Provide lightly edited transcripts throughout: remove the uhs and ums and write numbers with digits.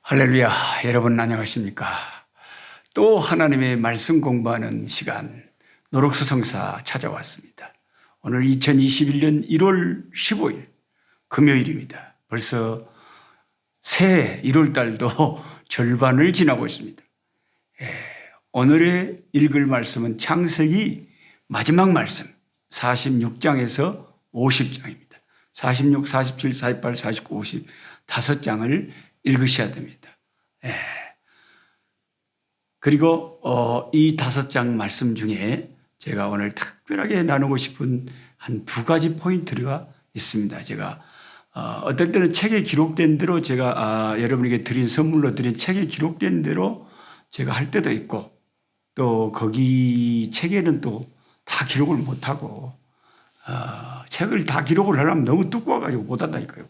할렐루야, 여러분 안녕하십니까? 또 하나님의 말씀 공부하는 시간 노력수성사 찾아왔습니다. 오늘 2021년 1월 15일 금요일입니다. 벌써 새해 1월달도 절반을 지나고 있습니다. 오늘의 읽을 말씀은 창세기 마지막 말씀 46장에서 50장입니다. 46, 47, 48, 49, 50 5장을 읽으셔야 됩니다. 그리고 이 5장 말씀 중에 제가 오늘 특별하게 나누고 싶은 한 2가지 포인트가 있습니다. 제가 어떨 때는 책에 기록된 대로 제가 여러분에게 드린 선물로 드린 책에 기록된 대로 제가 할 때도 있고, 또 거기 책에는 또 다 기록을 못하고 책을 다 기록을 하려면 너무 두꺼워가지고 못한다니까요.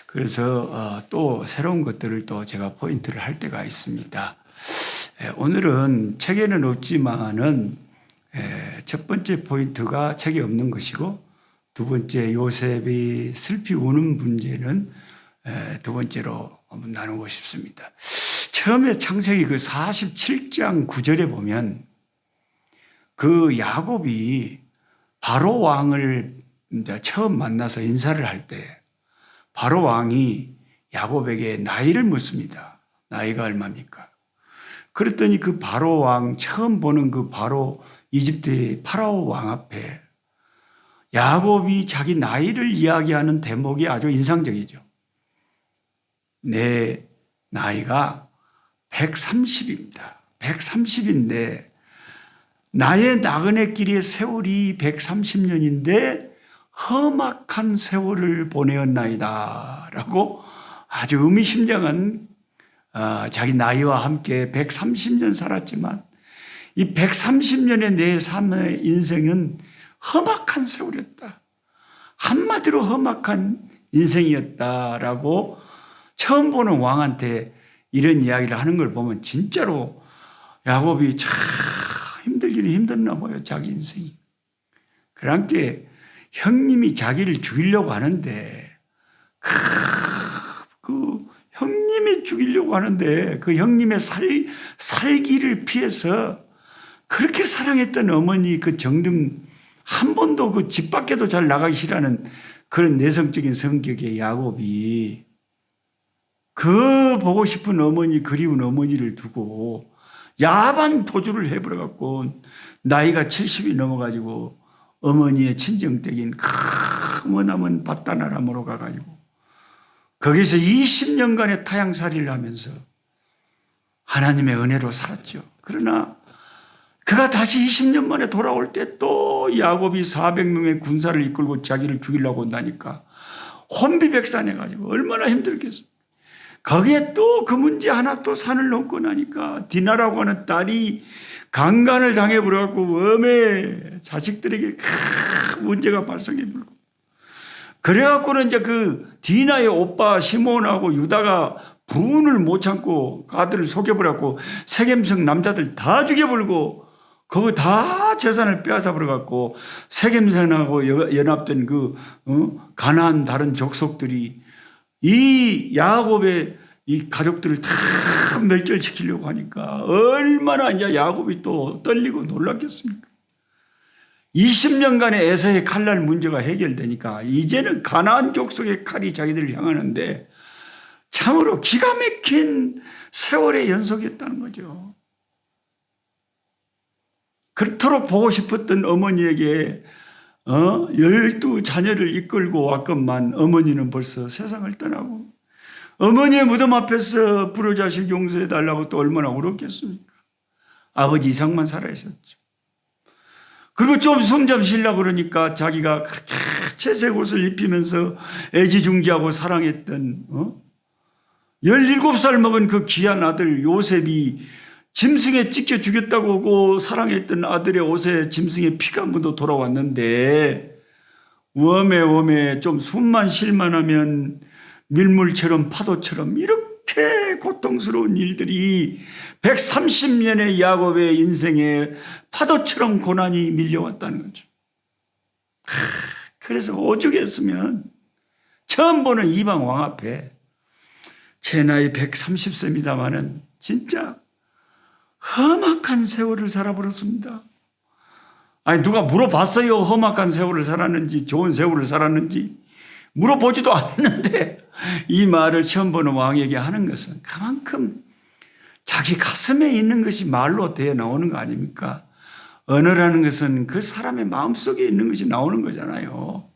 그래서 또 새로운 것들을 또 제가 포인트를 할 때가 있습니다. 오늘은 책에는 없지만은 첫 번째 포인트가 책에 없는 것이고, 두 번째 요셉이 슬피 우는 문제는 두 번째로 한번 나누고 싶습니다. 처음에 창세기 그 47장 9절에 보면 그 야곱이 바로 왕을 이제 처음 만나서 인사를 할 때 바로 왕이 야곱에게 나이를 묻습니다. 나이가 얼마입니까? 그랬더니 그 바로 왕, 처음 보는 그 바로 이집트의 파라오 왕 앞에 야곱이 자기 나이를 이야기하는 대목이 아주 인상적이죠. 내 나이가 130입니다. 130인데 나의 나그네 길의 세월이 130년인데 험악한 세월을 보내었나이다 라고 아주 의미심장한 자기 나이와 함께 130년 살았지만 이 130년의 내 삶의 인생은 험악한 세월이었다. 한마디로 험악한 인생이었다라고 처음 보는 왕한테 이런 이야기를 하는 걸 보면 진짜로 야곱이 참 힘들기는 힘들나 봐요. 자기 인생이. 그러니까 형님이 자기를 죽이려고 하는데 그 형님이 죽이려고 하는데 그 형님의 살기를 피해서 그렇게 사랑했던 어머니 그 정등 한 번도 그 집 밖에도 잘 나가기 싫어하는 그런 내성적인 성격의 야곱이 그 보고 싶은 어머니, 그리운 어머니를 두고 야반 도주를 해버려갖고 나이가 70이 넘어가지고 어머니의 친정댁인 머나먼 바다나람으로 가가지고 거기서 20년간의 타향살이를 하면서 하나님의 은혜로 살았죠. 그러나 그가 다시 20년 만에 돌아올 때 또 야곱이 400명의 군사를 이끌고 자기를 죽이려고 온다니까 혼비백산해가지고 얼마나 힘들겠습니까? 거기에 또 그 문제 하나 또 산을 넘고 나니까 디나라고 하는 딸이 강간을 당해버려갖고 엄해 자식들에게 큰 문제가 발생해버리고, 그래갖고는 이제 그 디나의 오빠 시몬하고 유다가 분을 못 참고 아들을 속여버려갖고 세겜성 남자들 다 죽여버리고 거기 다 재산을 빼앗아버려갖고 세겜성하고 연합된 그 가나안 다른 족속들이 이 야곱의 이 가족들을 다 멸절시키려고 하니까 얼마나 이제 야곱이 또 떨리고 놀랐겠습니까? 20년간의 에서의 칼날 문제가 해결되니까 이제는 가나안 족속의 칼이 자기들을 향하는데 참으로 기가 막힌 세월의 연속이었다는 거죠. 그토록 보고 싶었던 어머니에게 12자녀를 이끌고 왔건만 어머니는 벌써 세상을 떠나고 어머니의 무덤 앞에서 불효자식 용서해달라고 또 얼마나 울었겠습니까? 아버지 이상만 살아있었죠. 그리고 좀 숨 좀 쉬려고 그러니까 자기가 그렇게 채색 옷을 입히면서 애지중지하고 사랑했던 17살 먹은 그 귀한 아들 요셉이 짐승에 찢겨 죽였다고 그 사랑했던 아들의 옷에 짐승의 피가 묻어 돌아왔는데 웜에 좀 숨만 쉴만 하면 밀물처럼 파도처럼 이렇게 고통스러운 일들이 130년의 야곱의 인생에 파도처럼 고난이 밀려왔다는 거죠. 그래서 오죽했으면 처음 보는 이방 왕 앞에 제 나이 130세입니다마는 진짜 험악한 세월을 살아버렸습니다. 아니, 누가 물어봤어요? 험악한 세월을 살았는지, 좋은 세월을 살았는지. 물어보지도 않았는데 이 말을 처음 보는 왕에게 하는 것은 그만큼 자기 가슴에 있는 것이 말로 되어 나오는 거 아닙니까? 언어라는 것은 그 사람의 마음속에 있는 것이 나오는 거잖아요.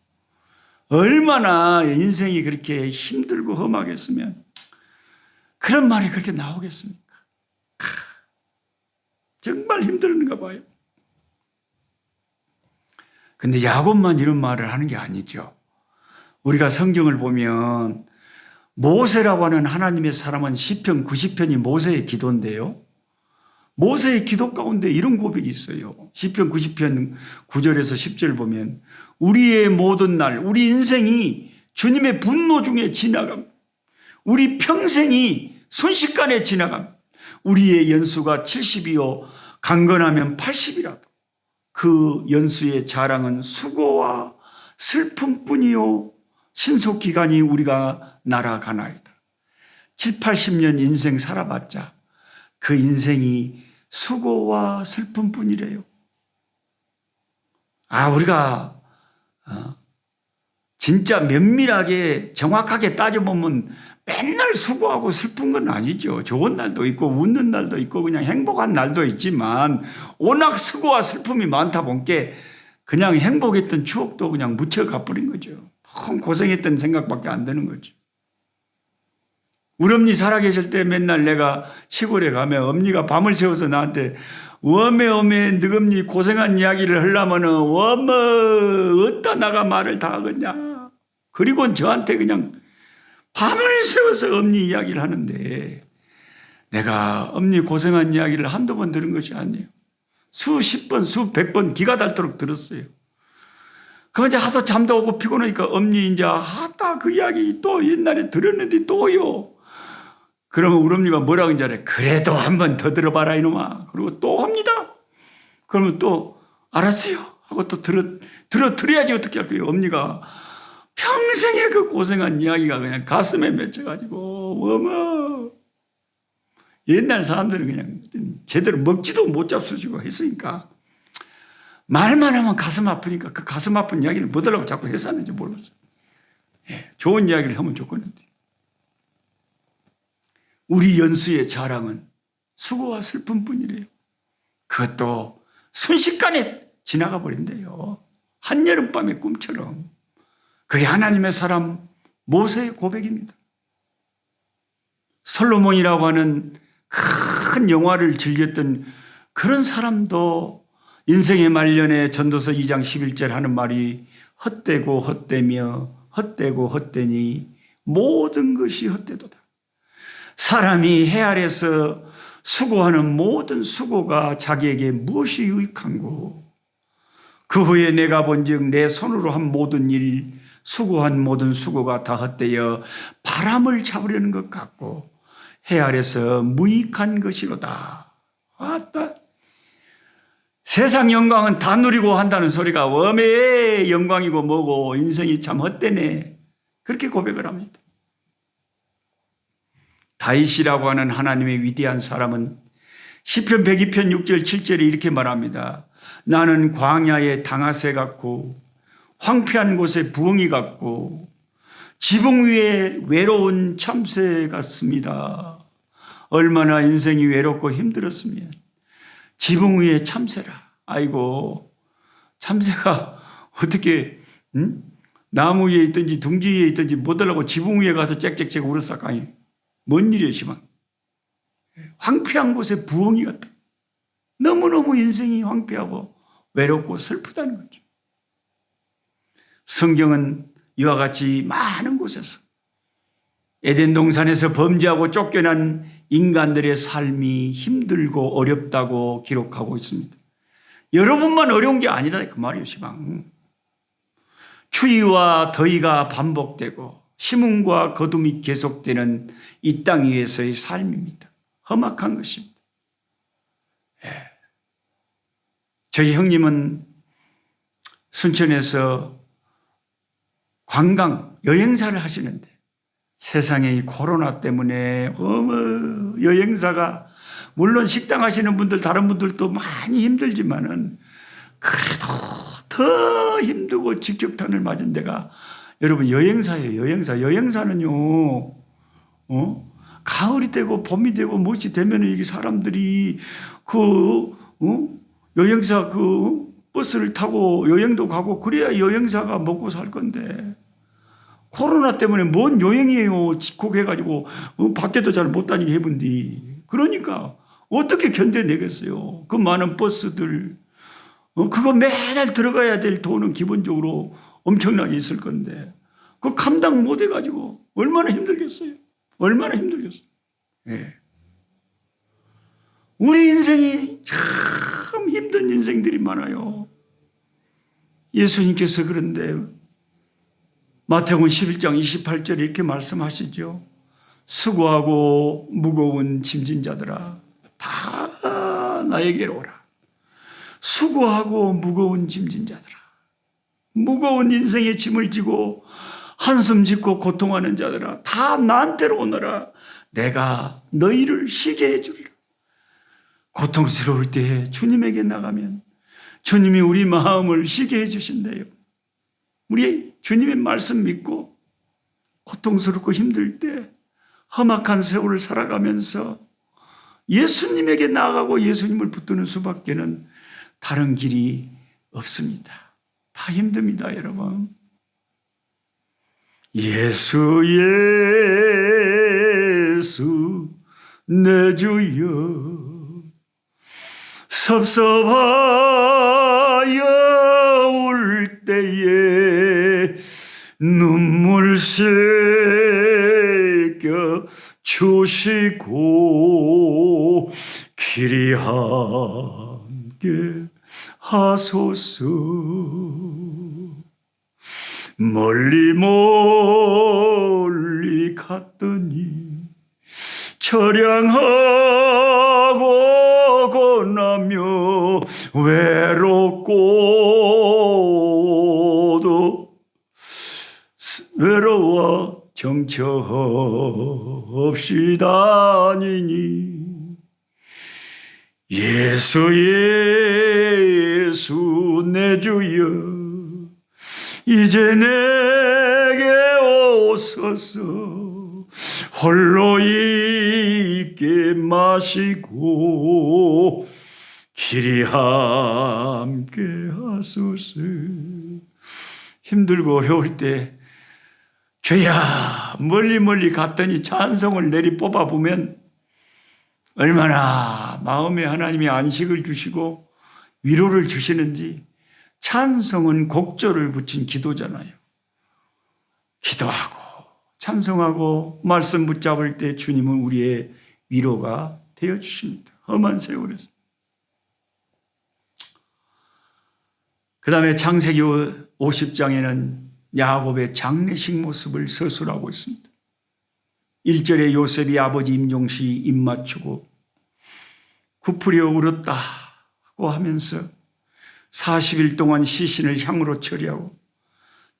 얼마나 인생이 그렇게 힘들고 험하겠으면 그런 말이 그렇게 나오겠습니까? 정말 힘들었는가 봐요. 근데 야곱만 이런 말을 하는 게 아니죠. 우리가 성경을 보면 모세라고 하는 하나님의 사람은 시편 90편이 모세의 기도인데요. 모세의 기도 가운데 이런 고백이 있어요. 시편 90편 9절에서 10절 보면 우리의 모든 날, 우리 인생이 주님의 분노 중에 지나감, 우리 평생이 순식간에 지나감, 우리의 연수가 70이요 강건하면 80이라도 그 연수의 자랑은 수고와 슬픔뿐이요 신속기간이 우리가 날아가나이다. 7, 80년 인생 살아봤자 그 인생이 수고와 슬픔뿐이래요. 우리가 진짜 면밀하게 정확하게 따져보면 맨날 수고하고 슬픈 건 아니죠. 좋은 날도 있고 웃는 날도 있고 그냥 행복한 날도 있지만 워낙 수고와 슬픔이 많다 보니까 그냥 행복했던 추억도 그냥 묻혀가 버린 거죠. 너무 고생했던 생각밖에 안 드는 거죠. 우리 엄니 살아계실 때 맨날 내가 시골에 가면 엄니가 밤을 새워서 나한테 워메 너엄니 고생한 이야기를 하려면은 워메 어디다 나가 말을 다 하겠냐. 그리고 저한테 그냥 밤을 새워서 엄니 이야기를 하는데 내가 엄니 고생한 이야기를 한두 번 들은 것이 아니에요. 수십 번, 수백 번 기가 닳도록 들었어요. 그 이제 하도 잠도 오고 피곤하니까 엄니 이제 그 이야기 또 옛날에 들었는데 또요. 그러면 우리 엄니가 뭐라고 이제 그래. 그래도 한 번 더 들어봐라 이놈아. 그리고 또 합니다. 그러면 또 알았어요 하고 또 들어야지 어떻게 할까요. 엄니가 평생에 그 고생한 이야기가 그냥 가슴에 맺혀가지고 어머 옛날 사람들은 그냥 제대로 먹지도 못 잡수시고 했으니까 말만 하면 가슴 아프니까 그 가슴 아픈 이야기를 못 하려고 자꾸 했었는지 몰랐어요. 좋은 이야기를 하면 좋겠는데 우리 연수의 자랑은 수고와 슬픔뿐이래요. 그것도 순식간에 지나가 버린대요. 한여름밤의 꿈처럼. 그게 하나님의 사람 모세의 고백입니다. 솔로몬이라고 하는 큰 영화를 즐겼던 그런 사람도 인생의 말년에 전도서 2장 11절 하는 말이 헛되고 헛되며 헛되고 헛되니 모든 것이 헛되도다. 사람이 해 아래서 수고하는 모든 수고가 자기에게 무엇이 유익한고 그 후에 내가 본즉 내 손으로 한 모든 일 수고한 모든 수고가 다 헛되어 바람을 잡으려는 것 같고 해 아래서 무익한 것이로다. 왔다. 세상 영광은 다 누리고 한다는 소리가 웜의 영광이고 뭐고 인생이 참 헛되네. 그렇게 고백을 합니다. 다윗이라고 하는 하나님의 위대한 사람은 시편 102편 6절 7절에 이렇게 말합니다. 나는 광야의 당아새 같고 황폐한 곳에 부엉이 같고 지붕 위에 외로운 참새 같습니다. 얼마나 인생이 외롭고 힘들었으면 지붕 위에 참새라. 아이고 참새가 어떻게 나무 위에 있든지 둥지 위에 있든지 못 하려고 지붕 위에 가서 짹짹짹 울었을까요? 뭔 일이에요 시방. 황폐한 곳에 부엉이 같다. 너무너무 인생이 황폐하고 외롭고 슬프다는 거죠. 성경은 이와 같이 많은 곳에서 에덴 동산에서 범죄하고 쫓겨난 인간들의 삶이 힘들고 어렵다고 기록하고 있습니다. 여러분만 어려운 게 아니라 그 말이에요 시방. 추위와 더위가 반복되고 심음과 거둠이 계속되는 이 땅 위에서의 삶입니다. 험악한 것입니다. 저희 형님은 순천에서 관광 여행사를 하시는데 세상에 이 코로나 때문에 여행사가 물론 식당 하시는 분들 다른 분들도 많이 힘들지만은 그래도 더 힘들고 직격탄을 맞은 데가 여러분 여행사예요. 여행사는요. 가을이 되고 봄이 되고 무엇이 되면은 이게 사람들이 여행사 버스를 타고 여행도 가고 그래야 여행사가 먹고 살 건데 코로나 때문에 뭔 여행이에요. 집콕해가지고 밖에도 잘 못 다니게 해본디. 그러니까 어떻게 견뎌내겠어요. 그 많은 버스들 그거 매달 들어가야 될 돈은 기본적으로 엄청나게 있을 건데 그 감당 못 해가지고 얼마나 힘들겠어요. 얼마나 힘들겠어요. 예. 우리 인생이 참 힘든 인생들이 많아요. 예수님께서 그런데 마태복음 11장 28절에 이렇게 말씀하시죠. 수고하고 무거운 짐진 자들아 다 나에게로 오라. 수고하고 무거운 짐진 자들아. 무거운 인생의 짐을 지고 한숨 짓고 고통하는 자들아 다 나한테로 오너라. 내가 너희를 쉬게 해주리라. 고통스러울 때 주님에게 나가면 주님이 우리 마음을 쉬게 해주신대요. 우리 주님의 말씀 믿고 고통스럽고 힘들 때 험악한 세월을 살아가면서 예수님에게 나아가고 예수님을 붙드는 수밖에는 다른 길이 없습니다. 다 힘듭니다, 여러분. 예수 내 주여 섭섭하여 울 때에 눈물 새겨 주시고 길이 함께 하소서. 멀리 갔더니 처량하고 고나며 외로워 정처 없이 다니니 예수 내 주여 이제 내게 오소서. 홀로 있게 마시고 길이 함께 하소서. 힘들고 어려울 때 죄야 멀리 갔더니 찬송을 내리 뽑아보면 얼마나 마음에 하나님이 안식을 주시고 위로를 주시는지. 찬송은 곡조를 붙인 기도잖아요. 기도하고 찬송하고 말씀 붙잡을 때 주님은 우리의 위로가 되어주십니다. 험한 세월에서. 그 다음에 창세기 50장에는 야곱의 장례식 모습을 서술하고 있습니다. 1절에 요셉이 아버지 임종시 입 맞추고 굽으려 울었다고 하면서 40일 동안 시신을 향으로 처리하고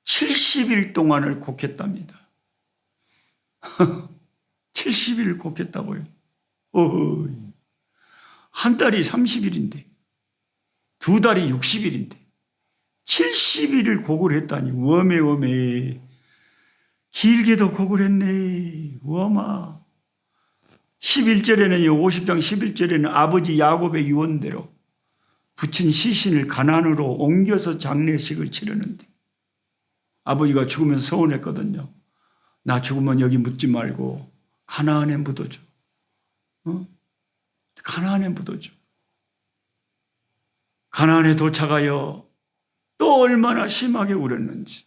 70일 동안을 곡했답니다. 70일 곡했다고요. 한 달이 30일인데 두 달이 60일인데 70일을 곡을 했다니 웜에 길게도 곡을 했네. 웜아. 11절에는요 50장 11절에는 아버지 야곱의 유언대로 붙인 시신을 가나안으로 옮겨서 장례식을 치르는데 아버지가 죽으면 서운했거든요. 나 죽으면 여기 묻지 말고 가나안에 묻어줘. 가나안에 묻어줘. 가나안에 도착하여 또 얼마나 심하게 울었는지.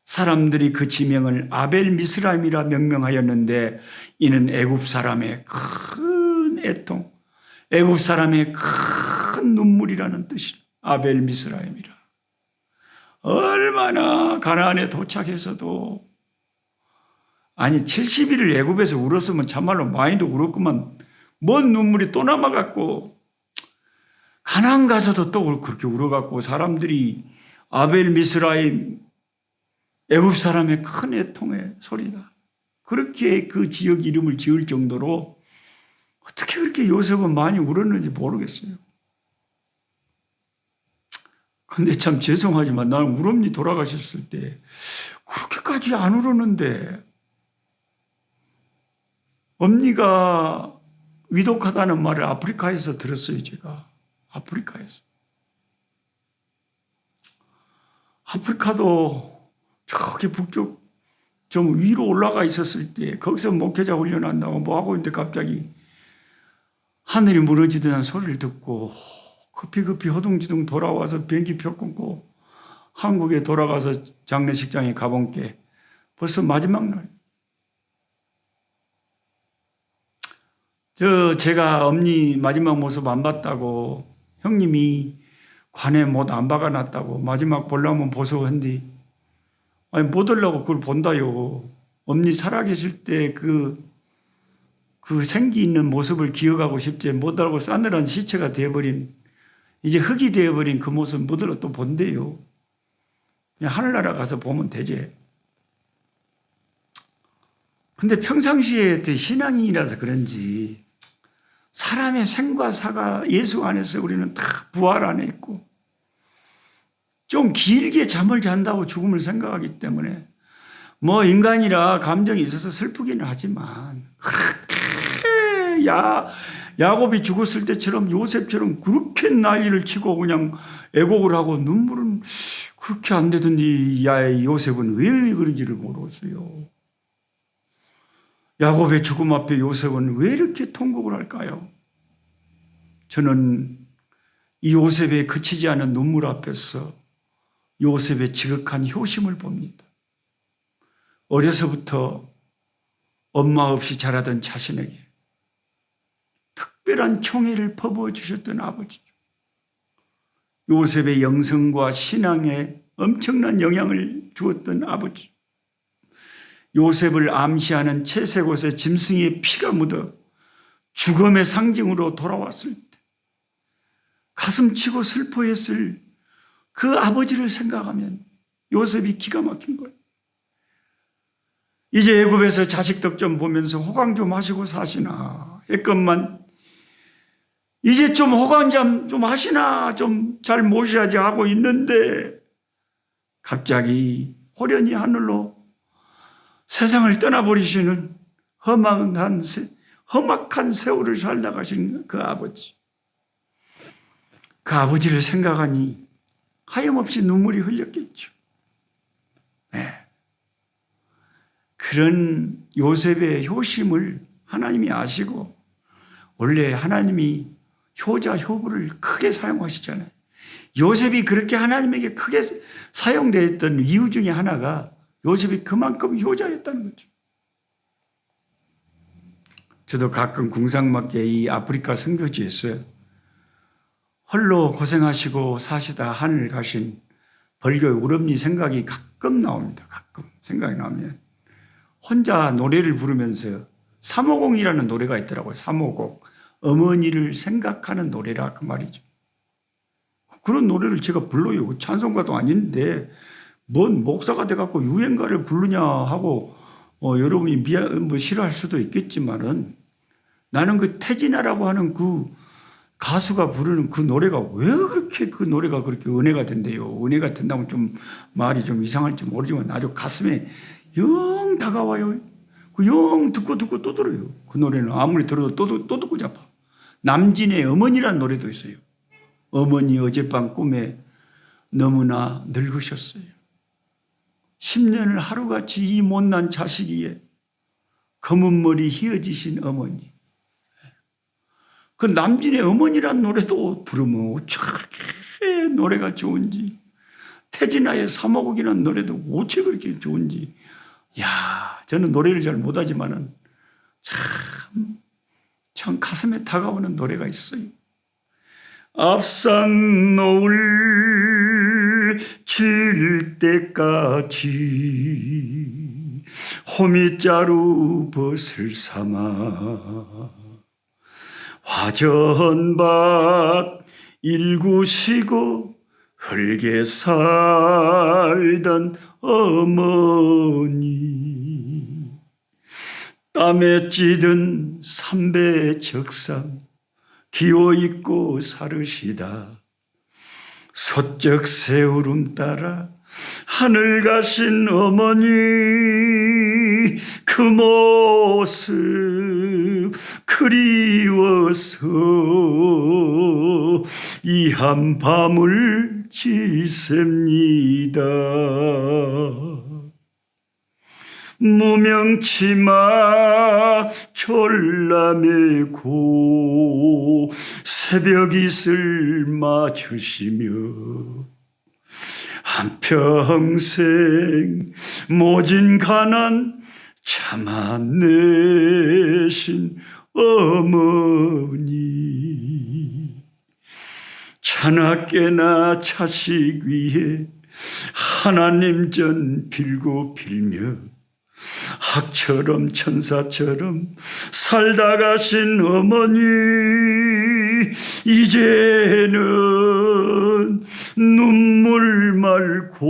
사람들이 그 지명을 아벨 미스라임이라 명명하였는데 이는 애굽 사람의 큰 애통, 애굽 사람의 큰 눈물이라는 뜻이 아벨 미스라임이라. 얼마나 가나안에 도착해서도 아니 70일을 애굽에서 울었으면 참말로 많이도 울었구만. 뭔 눈물이 또 남아갖고 가나안 가서도 또 그렇게 울어갖고 사람들이 아벨 미스라임 애굽 사람의 큰 애통의 소리다. 그렇게 그 지역 이름을 지을 정도로 어떻게 그렇게 요셉은 많이 울었는지 모르겠어요. 근데 참 죄송하지만 나는 우리 어머니 돌아가셨을 때 그렇게까지 안 울었는데, 엄니가 위독하다는 말을 아프리카에서 들었어요. 제가 아프리카에서. 아프리카도 저기 북쪽 좀 위로 올라가 있었을 때 거기서 목회자 훈련한다고 뭐 하고 있는데 갑자기 하늘이 무너지던 소리를 듣고 급히 허둥지둥 돌아와서 비행기표 끊고 한국에 돌아가서 장례식장에 가본 게 벌써 마지막 날. 제가 엄니 마지막 모습 안 봤다고 형님이 관에 못 안 박아놨다고 마지막 보려면 보소 한디, 아니 못 오려고 그걸 본다요. 엄니 살아계실 때 그 생기 있는 모습을 기억하고 싶지 못 알고 싸늘한 시체가 되어버린, 이제 흙이 되어버린 그 모습 못 알고 또 본대요. 그냥 하늘나라 가서 보면 되지. 근데 평상시에 신앙인이라서 그런지 사람의 생과 사가 예수 안에서 우리는 다 부활 안에 있고 좀 길게 잠을 잔다고 죽음을 생각하기 때문에 뭐 인간이라 감정이 있어서 슬프기는 하지만 그렇게 야곱이 죽었을 때처럼 요셉처럼 그렇게 난리를 치고 그냥 애곡을 하고 눈물은 그렇게 안 되던지 요셉은 왜 그런지를 모르겠어요. 야곱의 죽음 앞에 요셉은 왜 이렇게 통곡을 할까요? 저는 이 요셉의 그치지 않은 눈물 앞에서 요셉의 지극한 효심을 봅니다. 어려서부터 엄마 없이 자라던 자신에게 특별한 총애를 퍼부어 주셨던 아버지죠. 요셉의 영성과 신앙에 엄청난 영향을 주었던 아버지. 요셉을 암시하는 채색옷에 짐승의 피가 묻어 죽음의 상징으로 돌아왔을 때 가슴치고 슬퍼했을 그 아버지를 생각하면 요셉이 기가 막힌 거예요. 이제 애굽에서 자식 덕 좀 보면서 호강 좀 하시고 사시나 했건만 이제 좀 호강 좀 하시나 좀 잘 모셔야지 하고 있는데 갑자기 호련히 하늘로 세상을 떠나버리시는 험악한 세월을 살다 가신 그 아버지. 그 아버지를 생각하니 하염없이 눈물이 흘렸겠죠. 네. 그런 요셉의 효심을 하나님이 아시고 원래 하나님이 효자, 효부를 크게 사용하시잖아요. 요셉이 그렇게 하나님에게 크게 사용되었던 이유 중에 하나가 요셉이 그만큼 효자였다는 거죠. 저도 가끔 궁상맞게 이 아프리카 선교지에서 홀로 고생하시고 사시다 하늘 가신 벌교의 우리 생각이 가끔 나옵니다. 가끔 생각이 나면 혼자 노래를 부르면서 350이라는 노래가 있더라고요. 350. 어머니를 생각하는 노래라 그 말이죠. 그런 노래를 제가 불러요. 찬송가도 아닌데 뭔 목사가 돼갖고 유행가를 부르냐 하고 여러분이 싫어할 수도 있겠지만은 나는 그 태진아라고 하는 그 가수가 부르는 그 노래가 왜 그렇게 그 노래가 그렇게 은혜가 된대요. 은혜가 된다면 좀 말이 좀 이상할지 모르지만 아주 가슴에 영 다가와요. 그 영 듣고 또 들어요. 그 노래는 아무리 들어도 또 듣고 잡아. 남진의 어머니라는 노래도 있어요. 어머니 어젯밤 꿈에 너무나 늙으셨어요. 10년을 하루같이 이 못난 자식 위에 검은 머리 휘어지신 어머니. 그 남진의 어머니란 노래도 들으면 어떻게 노래가 좋은지, 태진아의 사모곡이라는 노래도 어째 그렇게 좋은지. 저는 노래를 잘 못하지만은 참 가슴에 다가오는 노래가 있어요. 앞산 노을 질 때까지 호미자루 벗을 삼아 화전밭 일구시고 흙에 살던 어머니 땀에 찌든 삼배 적삼 기워입고 사르시다. 서쩍 새우름 따라 하늘 가신 어머니 그 모습 그리워서 이 한밤을 지셉니다. 무명치마 졸라매고 새벽이슬 맞추시며 한평생 모진 가난 참아내신 어머니 차나깨나 자식 위해 하나님 전 빌고 빌며 학처럼 천사처럼 살다 가신 어머니 이제는 눈물 말고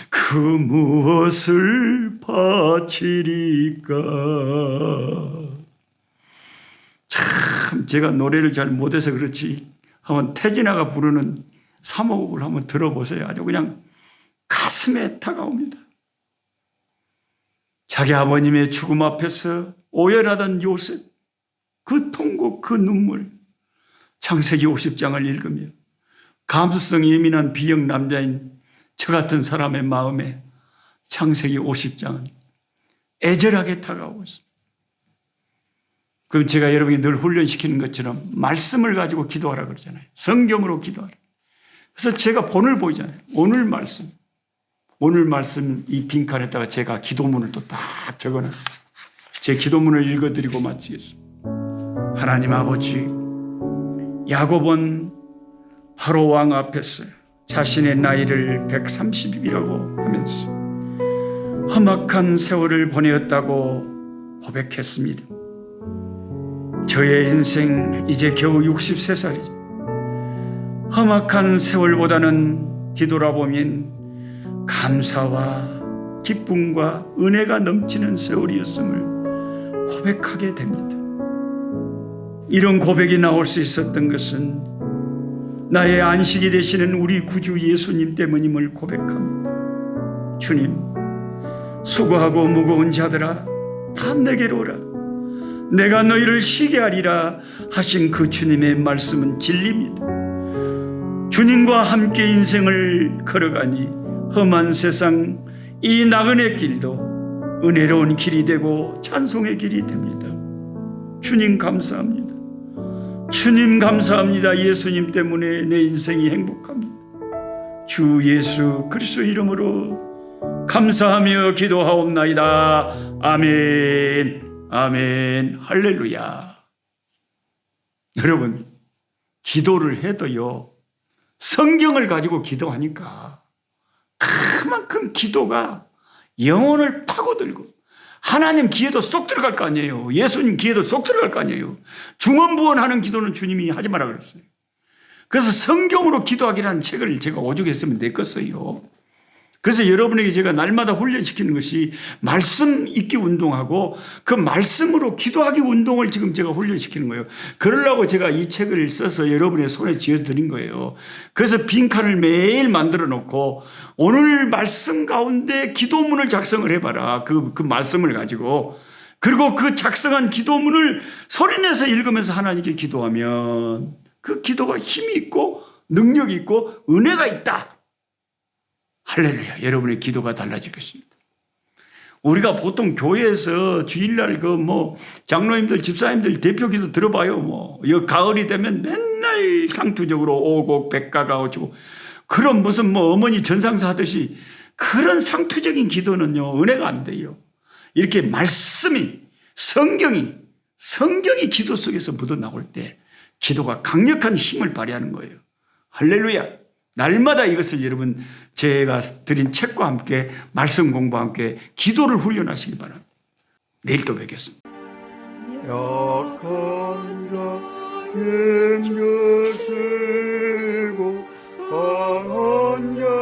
그 무엇을 바치리까. 참 제가 노래를 잘 못해서 그렇지 한번 태진아가 부르는 사모곡을 한번 들어보세요. 아주 그냥 가슴에 다가옵니다. 자기 아버님의 죽음 앞에서 오열하던 요셉, 그 통곡, 그 눈물, 창세기 50장을 읽으며 감수성이 예민한 비형 남자인 저 같은 사람의 마음에 창세기 50장은 애절하게 다가오고 있습니다. 그럼 제가 여러분이 늘 훈련시키는 것처럼 말씀을 가지고 기도하라 그러잖아요. 성경으로 기도하라. 그래서 제가 본을 보이잖아요. 오늘 말씀 이 빈칸에다가 제가 기도문을 또 딱 적어놨어요. 제 기도문을 읽어드리고 마치겠습니다. 하나님 아버지, 야곱은 바로 왕 앞에서 자신의 나이를 130이라고 하면서 험악한 세월을 보내었다고 고백했습니다. 저의 인생 이제 겨우 63살이죠. 험악한 세월보다는 뒤돌아보면 감사와 기쁨과 은혜가 넘치는 세월이었음을 고백하게 됩니다. 이런 고백이 나올 수 있었던 것은 나의 안식이 되시는 우리 구주 예수님 때문임을 고백합니다. 주님, 수고하고 무거운 자들아 다 내게로 오라. 내가 너희를 쉬게 하리라 하신 그 주님의 말씀은 진리입니다. 주님과 함께 인생을 걸어가니 험한 세상 이 나그네 길도 은혜로운 길이 되고 찬송의 길이 됩니다. 주님 감사합니다. 주님 감사합니다. 예수님 때문에 내 인생이 행복합니다. 주 예수 그리스도 이름으로 감사하며 기도하옵나이다. 아멘. 아멘. 할렐루야. 여러분, 기도를 해도요, 성경을 가지고 기도하니까 그만큼 기도가 영혼을 파고들고 하나님 귀에도 쏙 들어갈 거 아니에요. 예수님 귀에도 쏙 들어갈 거 아니에요. 중언부언하는 기도는 주님이 하지 마라 그랬어요. 그래서 성경으로 기도하기라는 책을 제가 오죽했으면 냈겠어요. 그래서 여러분에게 제가 날마다 훈련시키는 것이 말씀 읽기 운동하고 그 말씀으로 기도하기 운동을 지금 제가 훈련시키는 거예요. 그러려고 제가 이 책을 써서 여러분의 손에 쥐어드린 거예요. 그래서 빈칸을 매일 만들어 놓고 오늘 말씀 가운데 기도문을 작성을 해봐라. 그 말씀을 가지고. 그리고 그 작성한 기도문을 소리내서 읽으면서 하나님께 기도하면 그 기도가 힘이 있고 능력이 있고 은혜가 있다. 할렐루야. 여러분의 기도가 달라질 것입니다. 우리가 보통 교회에서 주일날 장로님들, 집사님들 대표 기도 들어봐요. 가을이 되면 맨날 상투적으로 오곡, 백가가 오고 그런 무슨 어머니 전상사 하듯이 그런 상투적인 기도는요, 은혜가 안 돼요. 이렇게 말씀이, 성경이 기도 속에서 묻어 나올 때 기도가 강력한 힘을 발휘하는 거예요. 할렐루야. 날마다 이것을 여러분 제가 드린 책과 함께 말씀 공부와 함께 기도를 훈련하시기 바랍니다. 내일 또 뵙겠습니다. 약한 자 힘주시고 강한 자